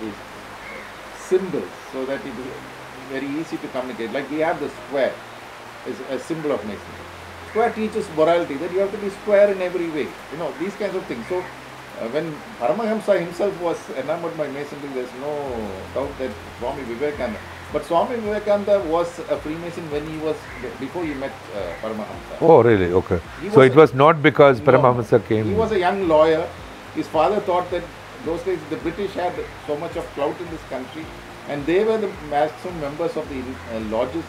is symbols so that it is very easy to communicate. Like we have the square is a symbol of Masonry. Square teaches morality, that you have to be square in every way. You know, these kinds of things. So when Paramahamsa himself was enamored by Masonry, there's no doubt that Swami Vivekananda. But Swami Vivekananda was a Freemason when he was, before he met Paramahamsa. Oh, really? Okay. So it was not because Paramahamsa came. He was a young lawyer. His father thought that those days the British had so much of clout in this country, and they were the maximum members of the lodges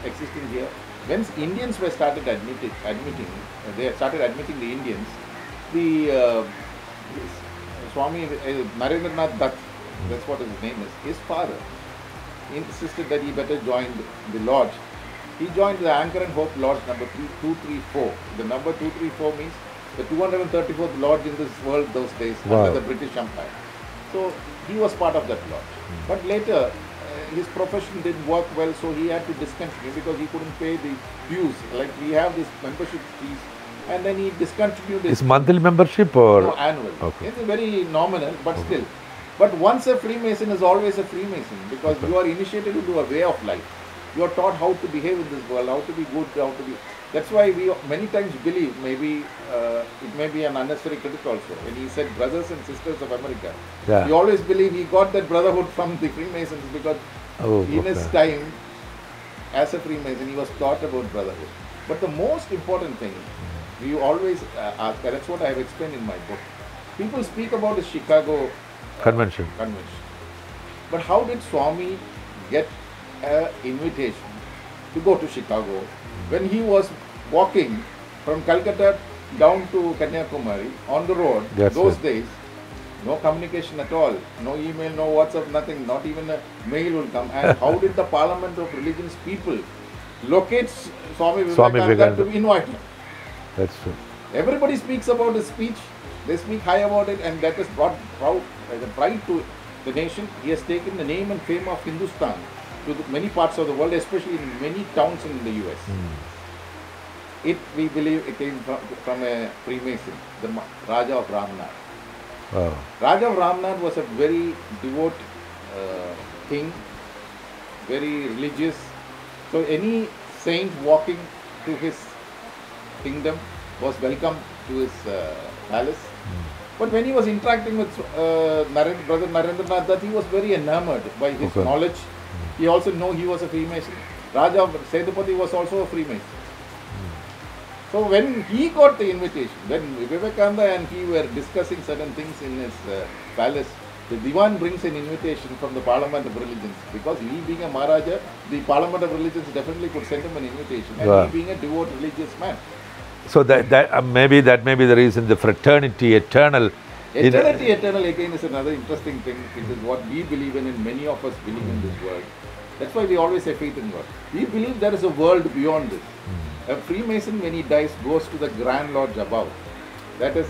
existing here. When Indians were started admitting, they started admitting the Indians. The Swami Narendranath Dutt, that's what his name is, his father insisted that he better join the lodge. He joined the Anchor and Hope Lodge number 234. The number 234 means the 234th lodge in this world those days under the British Empire. So he was part of that lodge. But later his profession didn't work well, so he had to discontinue because he couldn't pay the dues. Like we have this membership fees, and then he discontinued his monthly membership or no, annual. Okay. It's very nominal, but still. But once a Freemason is always a Freemason, because you are initiated into a way of life. You are taught how to behave in this world, how to be good, how to be. That's why we many times believe, maybe it may be an unnecessary critic also. When he said brothers and sisters of America, we always believe he got that brotherhood from the Freemasons, because in his time as a Freemason he was taught about brotherhood. But the most important thing, we always ask, that's what I have explained in my book. People speak about the Chicago convention. But how did Swami get an invitation to go to Chicago when he was walking from Calcutta down to Kanyakumari on the road? Those days, no communication at all, no email, no WhatsApp, nothing, not even a mail will come. And how did the Parliament of Religions people locate Swami Vivekananda to invite him? That's true. Everybody speaks about his speech, they speak high about it, and that has brought pride to the nation. He has taken the name and fame of Hindustan to many parts of the world, especially in many towns in the US. We believe it came from a Freemason, the Raja of Ramnath. Raja of Ramnath was a very devout king, very religious. So any saint walking to his kingdom was welcome to his palace. But when he was interacting with Brother Narendranath Dutt, he was very enamored by his knowledge. He also knew he was a Freemason. Raja Sethupathi was also a Freemason. So when he got the invitation, when Vivekananda and he were discussing certain things in his palace, the Diwan brings an invitation from the Parliament of Religions, because he being a Maharaja, the Parliament of Religions definitely could send him an invitation, and he being a devout religious man. So that may be the reason the Fraternity Eternal. Fraternity Eternal again is another interesting thing. It is what we believe in, and many of us believe in this world. That's why we always say faith in God. We believe there is a world beyond this. A Freemason, when he dies, goes to the Grand Lodge above. That is,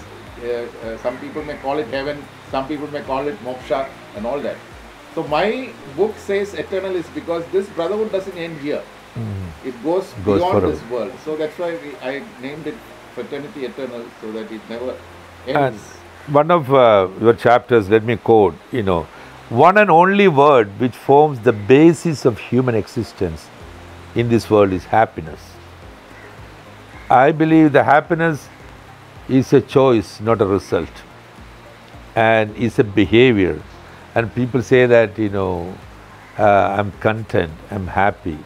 some people may call it heaven, some people may call it moksha and all that. So my book says eternal is because this brotherhood doesn't end here. It goes beyond this world. So that's why I named it Fraternity Eternal, so that it never ends. And one of your chapters, let me quote, one and only word which forms the basis of human existence in this world is happiness. I believe the happiness is a choice, not a result, and is a behavior. And people say that, I'm content, I'm happy.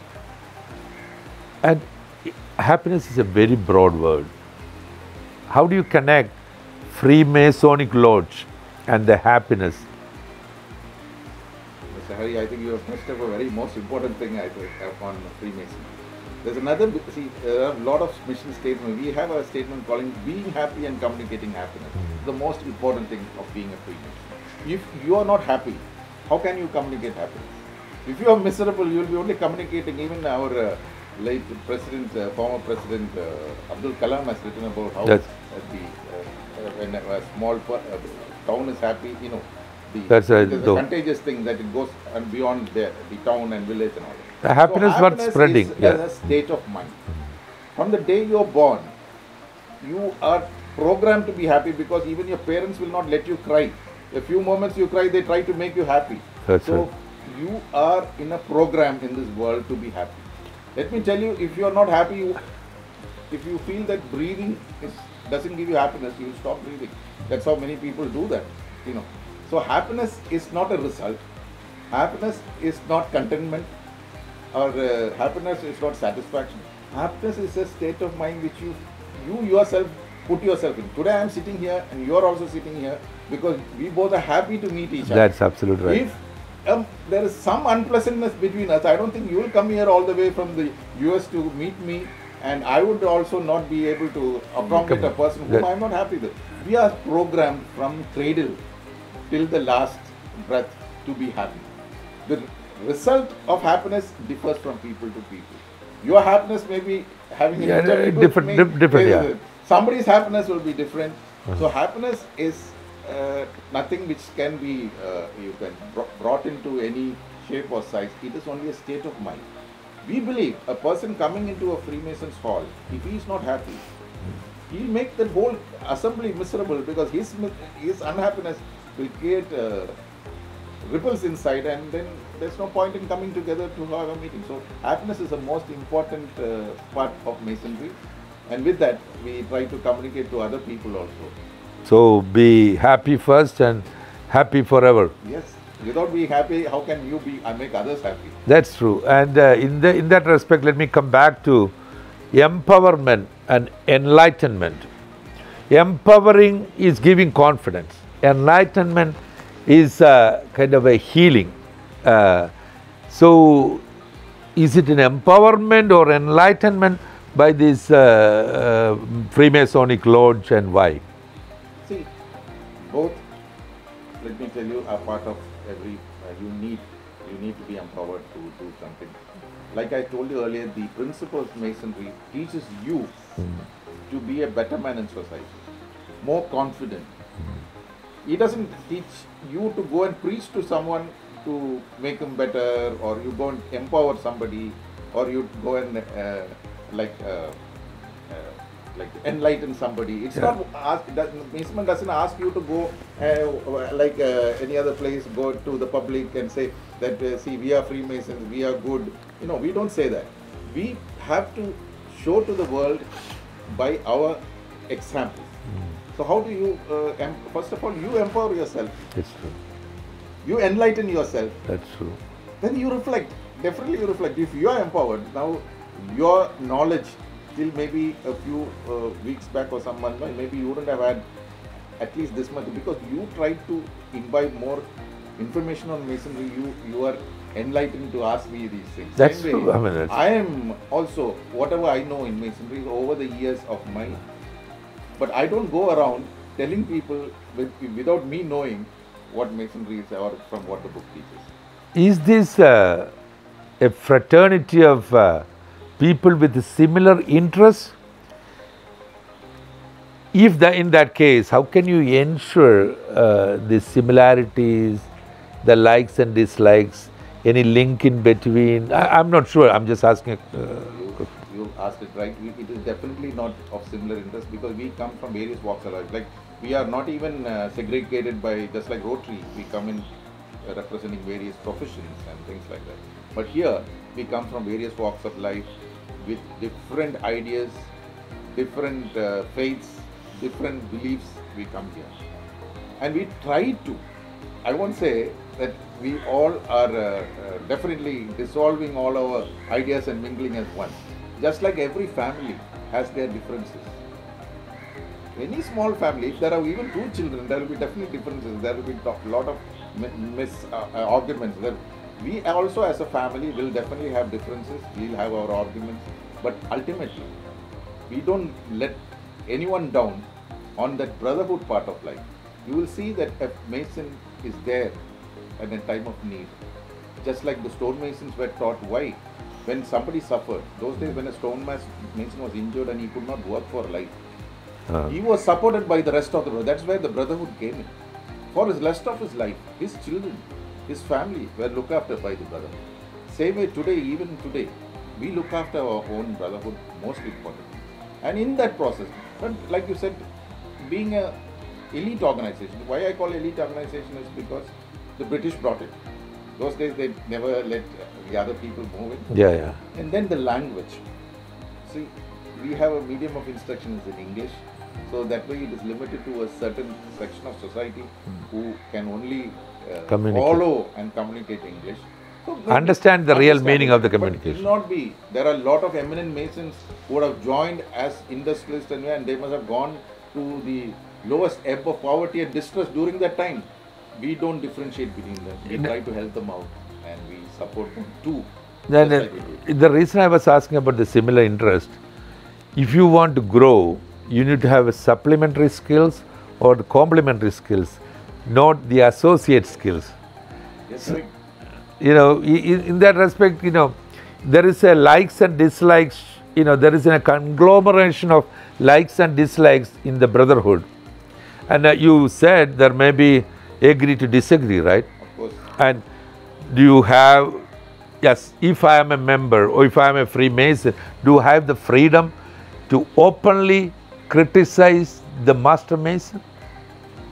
And happiness is a very broad word. How do you connect Freemasonic Lodge and the happiness? Mr. Hari, I think you have touched up a very most important thing I think on Freemason. There's another, there are a lot of mission statements. We have a statement calling being happy and communicating happiness. The most important thing of being a Freemason. If you are not happy, how can you communicate happiness? If you are miserable, you will be only communicating. Even our late president, former president Abdul Kalam has written about how when a small town is happy, there's a contagious thing that it goes and beyond the town and village and all that. The happiness worth spreading. Is a state of mind. From the day you are born, you are programmed to be happy, because even your parents will not let you cry. A few moments you cry, they try to make you happy. That's So right. you are in a program in this world to be happy. Let me tell you, if you are not happy, if you feel that breathing doesn't give you happiness, you will stop breathing. That's how many people do that, you know. So happiness is not a result. Happiness is not contentment, or happiness is not satisfaction. Happiness is a state of mind which you yourself put yourself in. Today I am sitting here and you are also sitting here because we both are happy to meet each other. That's absolutely right. If there is some unpleasantness between us, I don't think you will come here all the way from the US to meet me, and I would also not be able to accommodate a person whom I am not happy with. We are programmed from cradle till the last breath to be happy. The result of happiness differs from people to people. Your happiness may be having different. Somebody's happiness will be different. So happiness is nothing which can be you can brought into any shape or size. It is only a state of mind. We believe a person coming into a Freemasons hall, if he is not happy, he will make the whole assembly miserable, because his unhappiness will create ripples inside, and then there's no point in coming together to have a meeting. So happiness is the most important part of Masonry, and with that we try to communicate to other people also. So be happy first and happy forever. Yes. Without being happy, how can you make others happy? That's true. And in that respect, let me come back to empowerment and enlightenment. Empowering is giving confidence. Enlightenment is kind of a healing. So is it an empowerment or enlightenment by this Freemasonic Lodge, and why? See, both, let me tell you, are part of every, you need to be empowered to do something. Like I told you earlier, the principles of Masonry teaches you to be a better man in society, more confident. It doesn't teach you to go and preach to someone to make him better, or you go and empower somebody, or you go and enlighten somebody. It's not asked. Masonry doesn't ask you to go any other place, go to the public and say that see, we are Freemasons, we are good. We don't say that. We have to show to the world by our example. So how do you? First of all, you empower yourself. That's true. You enlighten yourself. That's true. Then you reflect. Definitely, you reflect. If you are empowered now, your knowledge till maybe a few weeks back or some months, maybe you wouldn't have had at least this much, because you tried to imbibe more information on Masonry. You are enlightened to ask me these things. That's true. I am also, whatever I know in Masonry over the years of mine, but I don't go around telling people without me knowing what Masonry is or from what the book teaches. Is this a fraternity of people with similar interests? If in that case, how can you ensure the similarities, the likes and dislikes, any link in between? I'm not sure. I'm just asking. You asked it right. It is definitely not of similar interest, because we come from various walks of life. Like, we are not even segregated by, just like Rotary, we come in representing various professions and things like that. But here, we come from various walks of life with different ideas, different faiths, different beliefs. We come here. And we try to, I won't say that we all are definitely dissolving all our ideas and mingling as one. Just like every family has their differences. Any small family, if there are even two children, there will be definitely differences. There will be a lot of arguments. We also as a family will definitely have differences. We will have our arguments. But ultimately, we don't let anyone down on that brotherhood part of life. You will see that a Mason is there at a time of need. Just like the stonemasons were taught why. When somebody suffered, those days when a stonemason was injured and he could not work for life, he was supported by the rest of the brotherhood. That's where the brotherhood came in. For his rest of his life, his children, his family were looked after by the brotherhood. Same way today, even today, we look after our own brotherhood most importantly. And in that process, but like you said, being a elite organization. Why I call elite organization is because the British brought it. Those days they never let the other people move in. Yeah, yeah. And then the language. See, we have a medium of instruction is in English, so that way it is limited to a certain section of society who can only follow and communicate English. So understand the real meaning of the communication. But it will not be. There are a lot of eminent Masons who would have joined as industrialists and they must have gone to the lowest ebb of poverty and distress during that time. We don't differentiate between them. We try to help them out and we support them too. Then the reason I was asking about the similar interest, if you want to grow, you need to have a supplementary skills or the complementary skills, not the associate skills. Yes, so, you know, in that respect, you know, there is a likes and dislikes, you know, there is a conglomeration of likes and dislikes in the brotherhood. And you said there may be agree to disagree, right? Of course. And do you have, yes, if I am a member or if I am a Freemason, do I have the freedom to openly criticize the Master Mason?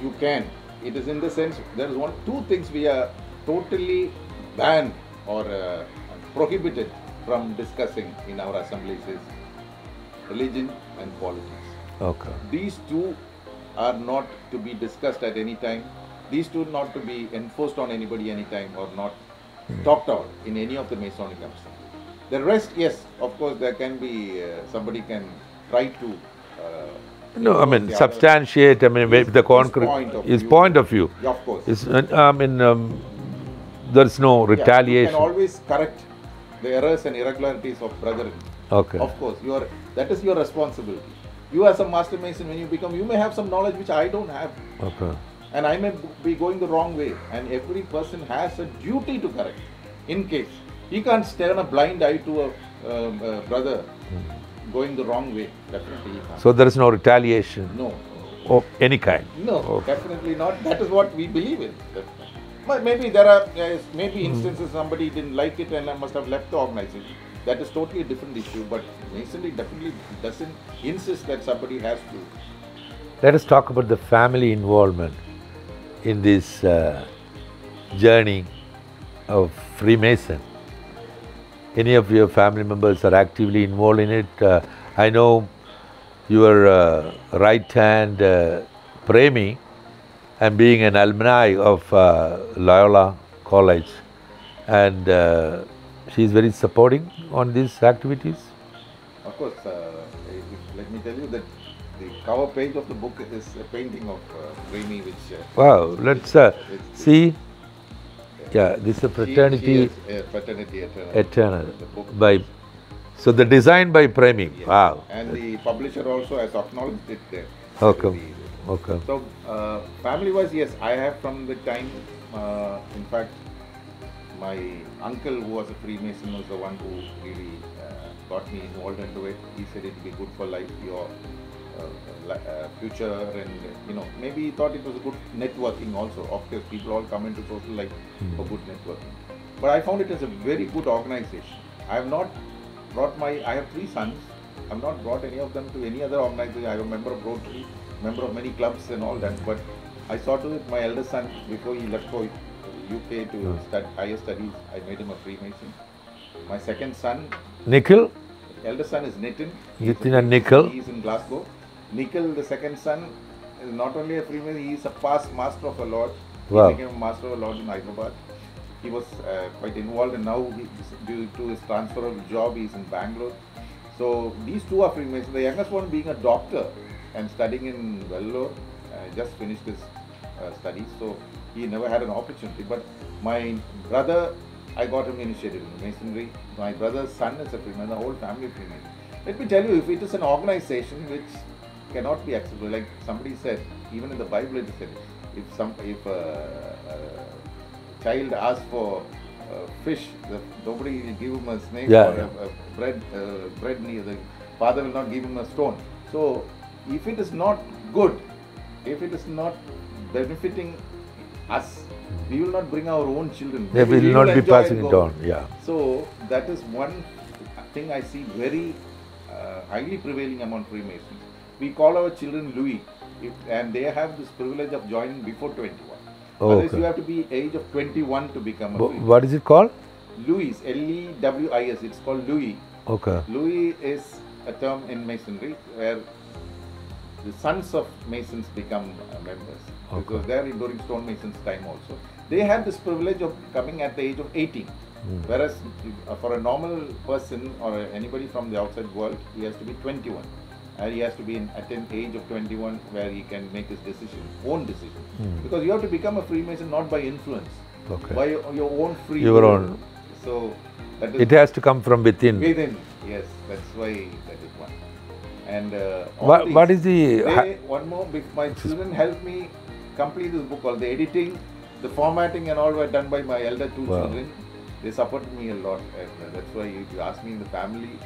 You can. It is in the sense, there is two things we are totally banned or prohibited from discussing in our assemblies is religion and politics. Okay. These two are not to be discussed at any time. These two not to be enforced on anybody anytime or not talked out in any of the Masonic assemblies. The rest, yes, of course, there can be, somebody can try to no, I mean, substantiate, I mean, the concrete, his point of view. Yeah, of course. Is, I mean, there is no retaliation. You can always correct the errors and irregularities of brethren. Okay. Of course, that is your responsibility. You as a Master Mason, when you become, you may have some knowledge which I don't have. Okay. And I may be going the wrong way. And every person has a duty to correct. In case. He can't turn a blind eye to a brother going the wrong way. Definitely he can't. So there is no retaliation? No. Of any kind? No, definitely not. That is what we believe in. But maybe there are instances somebody didn't like it and must have left the organization. That is totally a different issue. But Masonry definitely doesn't insist that somebody has to. Let us talk about the family involvement in this journey of Freemason. Any of your family members are actively involved in it? I know your right hand, Premi, and being an alumni of Loyola College, and she is very supporting on these activities. Of course, let me tell you that the cover page of the book is a painting of Premi, which wow, let's see. Yeah, this is a Fraternity Fraternity Eternal by, so the design by Premi. Yes. Wow. And the publisher also has acknowledged it there. Okay. Okay. So family-wise, yes, I have from the time. In fact, my uncle, who was a Freemason, was the one who really got me involved into it. He said it would be good for life, your future, and maybe he thought it was a good networking also. Of course, people all come into social life for good networking. But I found it as a very good organization. I have not brought I have 3 sons. I have not brought any of them to any other organization. I am a member of Rotary, member of many clubs and all that. But I saw to it my eldest son, before he left for UK to study higher studies, I made him a Freemason. My second son, Nikhil? Eldest son is Nitin. Nitin and Nikhil. He is in Glasgow. Nikhil, the second son, is not only a Freemason, he is a past master of a lodge. Wow. He became a master of a lodge in Hyderabad. He was quite involved, and now due to his transfer of job, he is in Bangalore. So these two are Freemasons. The youngest one being a doctor and studying in Vellore, just finished his studies, so he never had an opportunity. But my brother, I got him initiated in Masonry. My brother's son is a Freemason, the whole family Freemason. Let me tell you, if it is an organization which cannot be acceptable, like somebody said, even in the Bible it said, if a child asks for fish, nobody will give him a snake or a bread near the father will not give him a stone. So if it is not good, if it is not benefiting us, we will not bring our own children. They will not be passing it on. Yeah. So that is one thing I see very highly prevailing among Freemasons. We call our children Louis. and they have this privilege of joining before 21. Otherwise, Okay. you have to be age of 21 to become a Freemason. What is it called? Louis, L-E-W-I-S. It's called Louis. Okay. Louis is a term in Masonry where the sons of Masons become members. Okay. Because they're during stonemasons' time also. They had this privilege of coming at the age of 18. Whereas for a normal person or anybody from the outside world, he has to be 21. And he has to be at an age of 21 where he can make his own decision. Because you have to become a Freemason not by influence, Okay. by your own free Your will. own. So that is It has to come from within. within. Yes, that's why that is one. And What is the... one more, my children helped me complete this book. All the editing, the formatting and all were done by my elder two Wow. children. They supported me a lot, and that's why if you ask me, in the family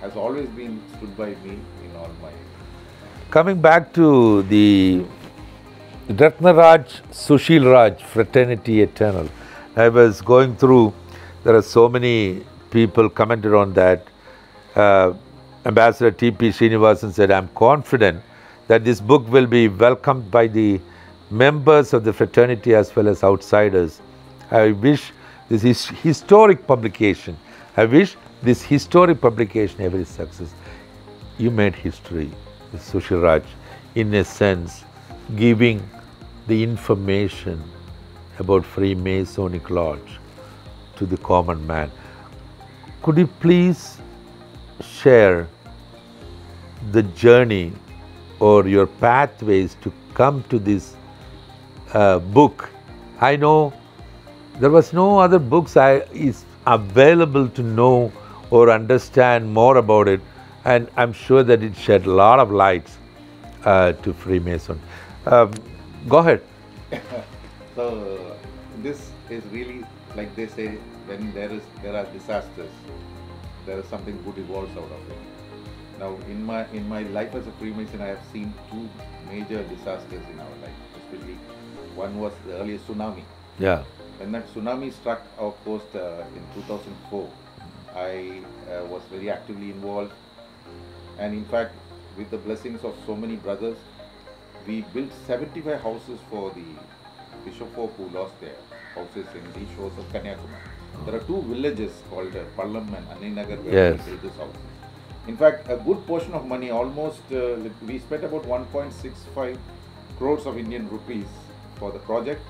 has always been stood by me in all my... Coming back to the Bro.Sushil Raj, Fraternity Eternal, I was going through, there are so many people commented on that. Ambassador T.P. Srinivasan said, I'm confident that this book will be welcomed by the members of the fraternity as well as outsiders. I wish this is historic publication. I wish this historic publication every success. You made history, Sushil Raj, in a sense, giving the information about Freemasonic Lodge to the common man. Could you please share the journey or your pathways to come to this book? I know there was no other books is available to know or understand more about it, and I'm sure that it shed a lot of lights to Freemason. Go ahead. So this is really, like they say, when there are disasters, there is something good evolves out of it. Now in my life as a Freemason, I have seen two major disasters in our life. Especially one was the earliest tsunami. Yeah. When that tsunami struck our coast in 2004, I was very actively involved, and in fact, with the blessings of so many brothers, we built 75 houses for the fisherfolk who lost their houses in the shores of Kanyakumari. There are two villages called Pallam and Anninagar where we built this house. In fact, a good portion of money, almost, we spent about 1.65 crores of Indian rupees for the project,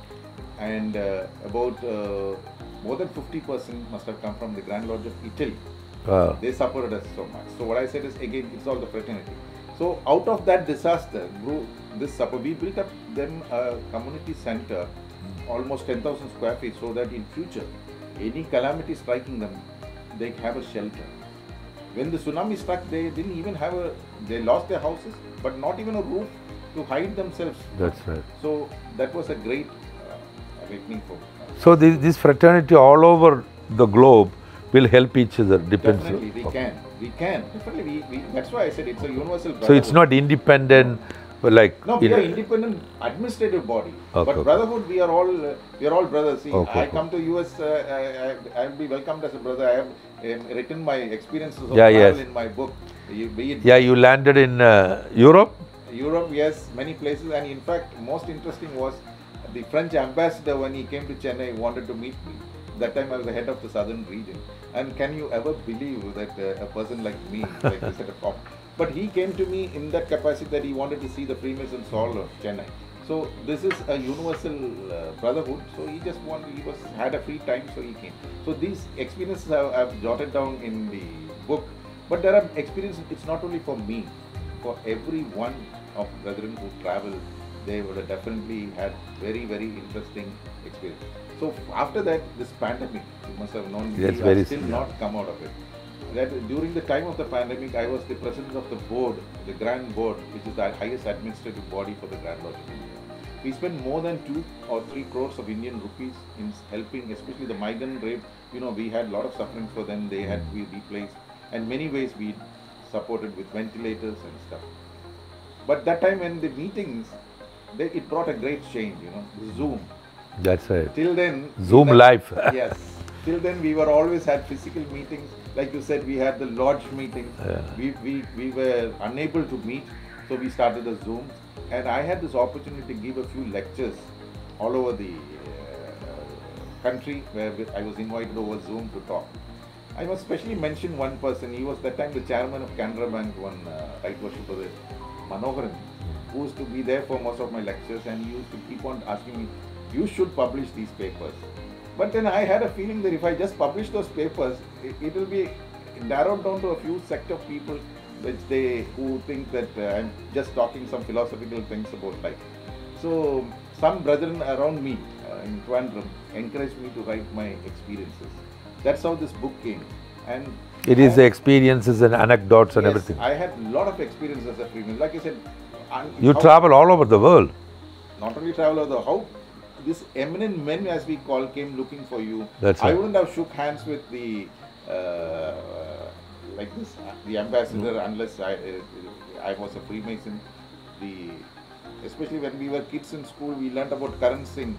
and about more than 50% must have come from the Grand Lodge of Italy. Wow. They supported us so much. So what I said is, again, it's all the fraternity. So out of that disaster grew this support. We built up them a community center, almost 10,000 square feet, so that in future, any calamity striking them, they have a shelter. When the tsunami struck, they didn't even have they lost their houses, but not even a roof to hide themselves. That's right. So that was a great awakening for So this fraternity all over the globe will help each other, depends. Definitely, we can. Definitely, that's why I said it's a universal brotherhood. So it's not independent, like... No, we are independent administrative body. Okay, but Brotherhood, we are all brothers. See, Okay, I come to US, I will be welcomed as a brother. I have written my experiences of Yeah, travel yes. in my book. Be it Yeah, you landed in Europe? Europe, yes, many places. And in fact, most interesting was the French ambassador, when he came to Chennai, wanted to meet me. That time I was the head of the southern region. And can you ever believe that a person like me, like this at a top, but he came to me in that capacity that he wanted to see the Freemasons Hall of Chennai. So this is a universal brotherhood. So he just had a free time, so he came. So these experiences I've jotted down in the book. But there are experiences. It's not only for me. For every one of brethren who travel, they would have definitely had very, very interesting experience. So after that, this pandemic, you must have known, we have still not come out of it. That during the time of the pandemic, I was the president of the board, the Grand Board, which is the highest administrative body for the Grand Lodge of India. We spent more than 2 or 3 crores of Indian rupees in helping, especially the migrant rape. You know, we had a lot of suffering for them. They had to be replaced, and many ways we supported with ventilators and stuff. But that time when the meetings, it brought a great change. You know, Zoom. That's right. Till then, Zoom live. Yes. Till then, we were always had physical meetings. Like you said, we had the lodge meetings. Yeah. We were unable to meet. So we started a Zoom, and I had this opportunity to give a few lectures all over the country where I was invited over Zoom to talk. I must especially mention one person. He was that time the chairman of Canara Bank, one Right Worship Brother Manoharan, who used to be there for most of my lectures, and he used to keep on asking me, you should publish these papers. But then I had a feeling that if I just publish those papers, it will be narrowed down to a few sect of people who think that I'm just talking some philosophical things about life. So some brethren around me in Trivandrum encouraged me to write my experiences. That's how this book came. And it is the experiences and anecdotes and everything. I had a lot of experiences as a Freemason. Like I said, you travel all over the world. Not only travel over the how these eminent men, as we call, came looking for you. That's I right. wouldn't have shook hands with the like this the ambassador unless I was a Freemason. Especially when we were kids in school, we learnt about Karan Singh,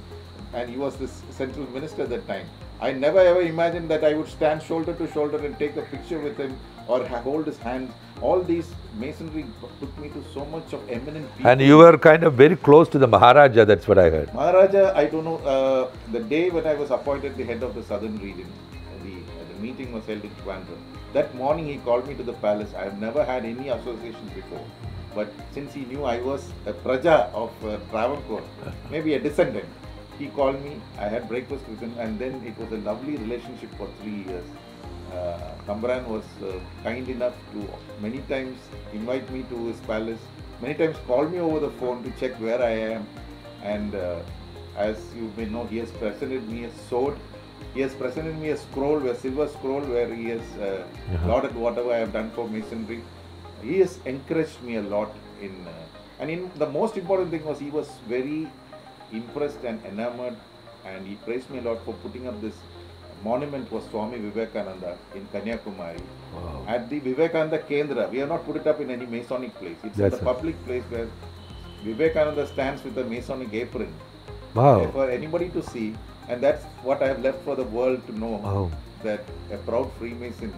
and he was the central minister at that time. I never ever imagined that I would stand shoulder to shoulder and take a picture with him or hold his hand. All these masonry took me to so much of eminent people. And you were kind of very close to the Maharaja, that's what I heard. Maharaja, I don't know, the day when I was appointed the head of the southern region, the meeting was held in Trivandrum. That morning he called me to the palace. I have never had any association before. But since he knew I was a Praja of Travancore, maybe a descendant, he called me. I had breakfast with him, and then it was a lovely relationship for 3 years. Thambaran was kind enough to many times invite me to his palace, many times call me over the phone to check where I am. And as you may know, he has presented me a sword. He has presented me a scroll, a silver scroll, where he has lauded whatever I have done for masonry. He has encouraged me a lot in the most important thing was he was very impressed and enamored, and he praised me a lot for putting up this monument for Swami Vivekananda in Kanyakumari. Wow. At the Vivekananda Kendra. We have not put it up in any Masonic place. It's in the public place where Vivekananda stands with a Masonic apron. Wow. For anybody to see, and that's what I have left for the world to know. Wow. That a proud Freemason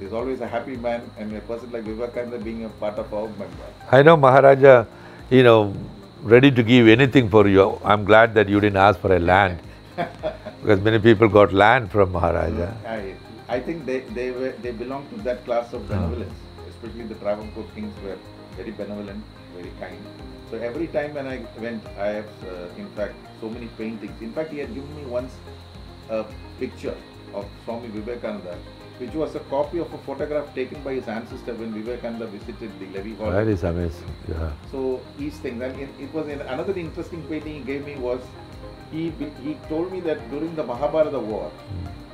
is always a happy man, and a person like Vivekananda being a part of our member. I know Maharaja, ready to give anything for you. I'm glad that you didn't ask for a land. Because many people got land from Maharaja. I think they belong to that class of benevolence. Especially the Travancore kings were very benevolent, very kind. So every time when I went, I have in fact so many paintings. In fact, he had given me once a picture of Swami Vivekananda, which was a copy of a photograph taken by his ancestor when Vivekananda visited the Levy Hall. That is amazing. Yeah. So each thing. And it was another interesting painting he gave me was he told me that during the Mahabharata war,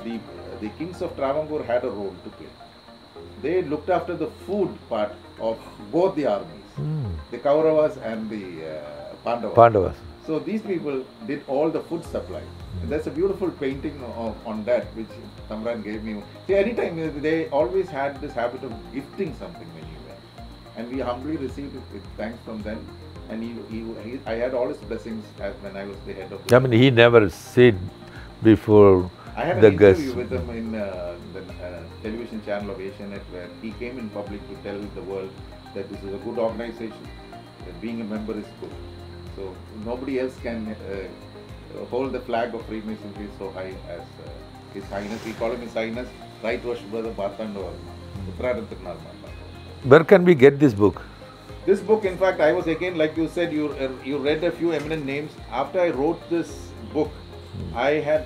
the kings of Travancore had a role to play. They looked after the food part of both the armies, the Kauravas and the Pandavas. So these people did all the food supply. And that's a beautiful painting on that which Thambaran gave me. See, anytime they always had this habit of gifting something when you went. And we humbly received it with thanks from them. And I had all his blessings when I was the head of the... I mean, he never said before I had an interview with him in the television channel of Asianet, where he came in public to tell the world that this is a good organization, that being a member is good. So nobody else can hold the flag of Freemasonry so high as His Highness. We call him His Highness, Right Worship Brother Bhartando, Fraternity Eternal. Where can we get this book? This book, in fact, I was again, like you said, you read a few eminent names. After I wrote this book, I had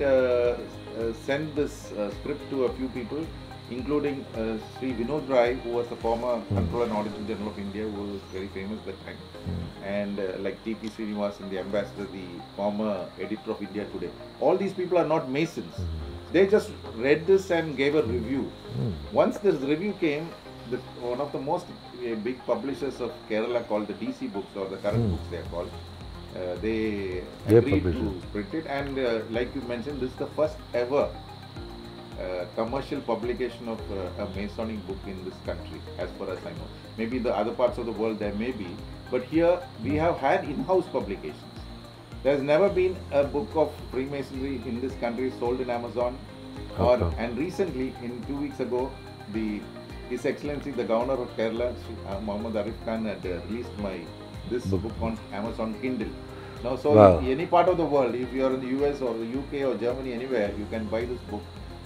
sent this script to a few people, including Sri Vinod Rai, who was the former Controller and Auditor General of India, who was very famous at that time, and like T.P. Srinivasan, the ambassador, the former editor of India Today. All these people are not Masons. They just read this and gave a review. Once this review came, one of the most big publishers of Kerala, called the DC Books, or the current books they are called, they agreed to print it. And like you mentioned, this is the first ever commercial publication of a Masonic book in this country, as far as I know. Maybe in the other parts of the world there may be, but here we have had in-house publications. There has never been a book of Freemasonry in this country sold in Amazon. And recently, in 2 weeks ago, the His Excellency the Governor of Kerala, Muhammad Arif Khan, had released this book on Amazon Kindle. Now, so Wow. any part of the world, if you are in the US or the UK or Germany, anywhere, you can buy this book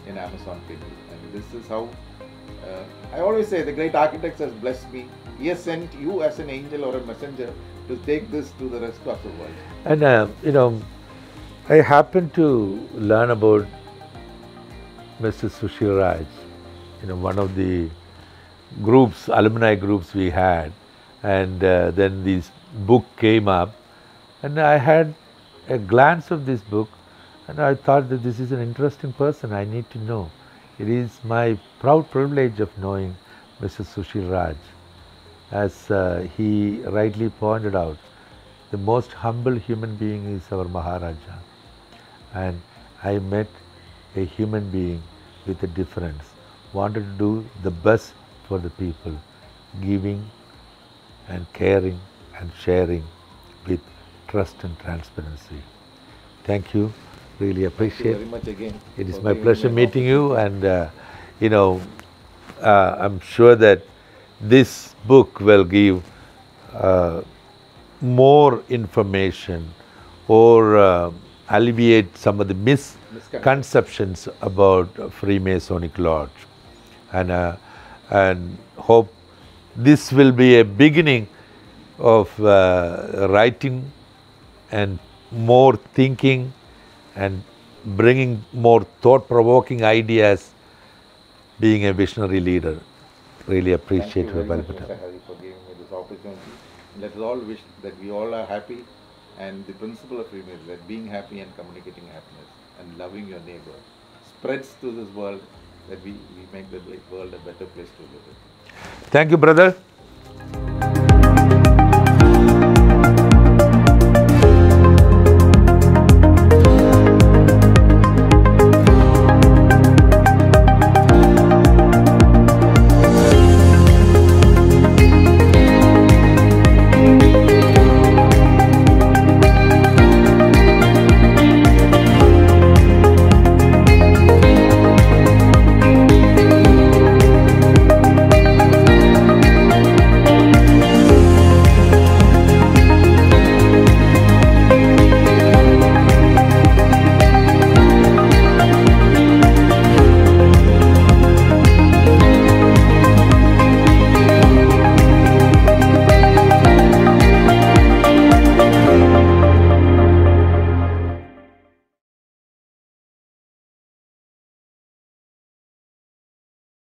in Amazon Kindle. And this is how I always say the great architect has blessed me. He has sent you as an angel or a messenger to take this to the rest of the world. And I happened to learn about Mr. Sushil Raj, one of the groups, alumni groups we had, and then this book came up, and I had a glance of this book, and I thought that this is an interesting person I need to know. It is my proud privilege of knowing Mr. Sushil Raj. As he rightly pointed out, the most humble human being is our Maharaja. And I met a human being with a difference, wanted to do the best for the people, giving and caring and sharing with trust and transparency. Thank you. Really appreciate Thank you very much again. It is my pleasure meeting you, and I'm sure that this book will give more information or alleviate some of the misconceptions about Freemasonic Lodge, and hope this will be a beginning of writing and more thinking and bringing more thought-provoking ideas, being a visionary leader. Really appreciate Thank you very much, Balpata. Mr. Hari, for giving me this opportunity. Let us all wish that we all are happy, and the principle of Freemasonry, that being happy and communicating happiness and loving your neighbor spreads to this world, that we make the world a better place to live in. Thank you, brother.